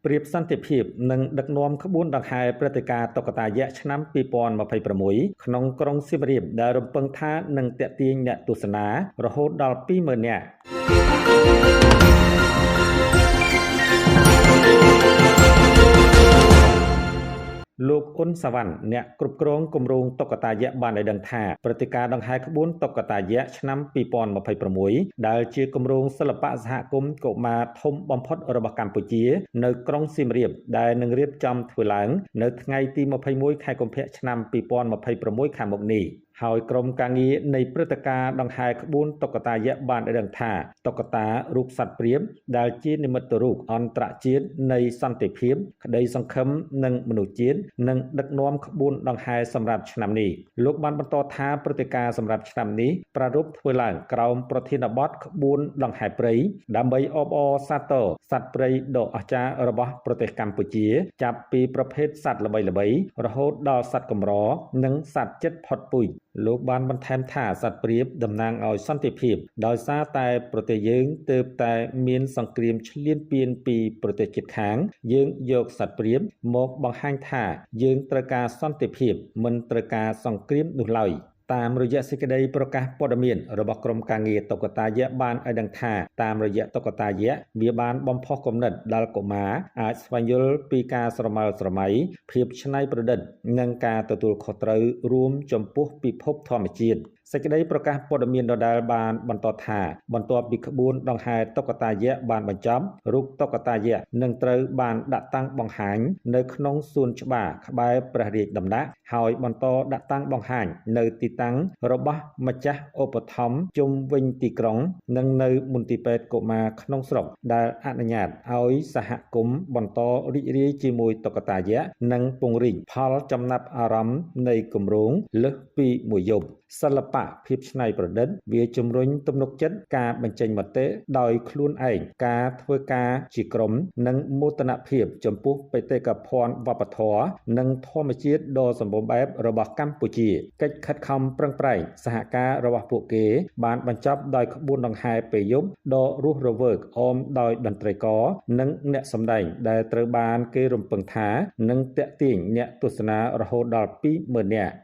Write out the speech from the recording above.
ប្រៀបសន្តិភាពនិងដឹកនាំក្បួនដង្ហែព្រឹត្តិការណ៍តុក្កតាយក្សឆ្នាំ2026ក្នុងក្រុងសៀមរាបដែលរំពឹងថានឹងទាក់ទាញអ្នកទស្សនារហូតដល់20,000 នាក់លោកអ៊ុនសវណ្ណអ្នកគ្រប់គ្រងគម្រោងតុក្កតាយក្សបានឲ្យដឹងថាព្រឹត្តិការណ៍ដង្ហែក្បួនតុក្កតាយក្សឆ្នាំ2026ដែលជាគម្រោងសិល្បៈសហគមន៍កុមារធំបំផុតរបស់កម្ពុជានៅក្រុងសៀមរាបដែលនឹងរៀបចំធ្វើឡើងនៅថ្ងៃទី21ខែកុម្ភៈឆ្នាំ2026ខាងមុខនេះហើយក្រុមការងារនៃព្រឹត្តិការណ៍ដង្ហែក្បួនតុក្កតាយក្សបានឲ្យដឹងថាតុក្កតារូបសត្វព្រាបដែលជានិមិត្តរូបអន្តរជាតិនៃសន្តិភាពក្តីសង្ឃឹមនិងមនុស្សជាតិនឹងដឹកនាំក្បួនដង្ហែសម្រាប់ឆ្នាំនេះលោកបានបន្តថាព្រឹត្តិការណ៍សម្រាប់ឆ្នាំនេះប្រារព្ធធ្វើឡើងក្រោមប្រធានបទក្បួនដង្ហែព្រៃដើម្បីអបអរសាទរសត្វព្រៃដ៏អស្ចារ្យរបស់ប្រទេសកម្ពុជាចាប់ពីប្រភេទសត្វល្បីៗរហូតដល់សត្វកម្រនិងសត្វជិតផុតពូជលោកបានបន្ថែមថាសត្វព្រាបតំណាងឲ្យសន្តិភាពដោយសារតែប្រទេសយើងទើបតែមានសង្គ្រាមឈ្លានពានពីប្រទេសជិតខាងយើងយកសត្វព្រាបមកបង្ហាញថាយើងត្រូវការសន្តិភាពមិនត្រូវការសង្គ្រាមនោះឡើយតាមរយៈសេចក្តីប្រកាសព័ត៌មានរបស់ក្រុមការងារតុក្កតាយក្សបានឲ្យដឹងថាតាមរយៈតុក្កតាយក្សវាបានបំផុសគំនិតដល់កុមារអាចស្វែងយល់ពីការស្រមើស្រមៃភាពច្នៃប្រឌិតនិងការទទួលខុសត្រូវរួមចំពោះពិភពធម្មជាតិសេចក្តីប្រកាសព័ត៌មានដដែលបានបន្តថាបន្ទាប់ពីក្បួនដង្ហែតុក្កតាយក្សបានបញ្ចប់រូបតុក្កតាយក្សនឹងត្រូវបានដាក់តាំងបង្ហាញនៅក្នុងសួនច្បារក្បែរព្រះរាជដំណាក់ហើយបន្តដាក់តាំងបង្ហាញនៅទីតាំងរបស់ម្ចាស់ឧបត្ថម្ភជុំវិញទីក្រុងនិងនៅមន្ទីរពេទ្យកុមារក្នុងស្រុកដែលអនុញ្ញាតឲ្យសហគមន៍បន្តរីករាយជាមួយតុក្កតាយក្សនិងពង្រីកផលចំណាប់អារម្មណ៍នៃគម្រោងលើសពីមួយយប់សិល្បៈភាពច្នៃប្រឌិតវាជំរុញទំនុកចិត្តការបញ្ចេញមតិដោយខ្លួនឯងការធ្វើការជាក្រុមនិងមោទនភាពចំពោះបេតិកភណ្ឌវប្បធម៌និងធម្មជាតិដ៏សម្បូរបែបរបស់កម្ពុជាកិច្ចខិតខំប្រឹងប្រែងសហការរបស់ពួកគេបានបញ្ចប់ដោយក្បួនដង្ហែពេលយប់ដ៏រស់រវើកអមដោយតន្ត្រីករនិងអ្នកសម្ដែងដែលត្រូវបានគេរំពឹងថានឹងទាក់ទាញអ្នកទស្សនារហូតដល់20,000 នាក់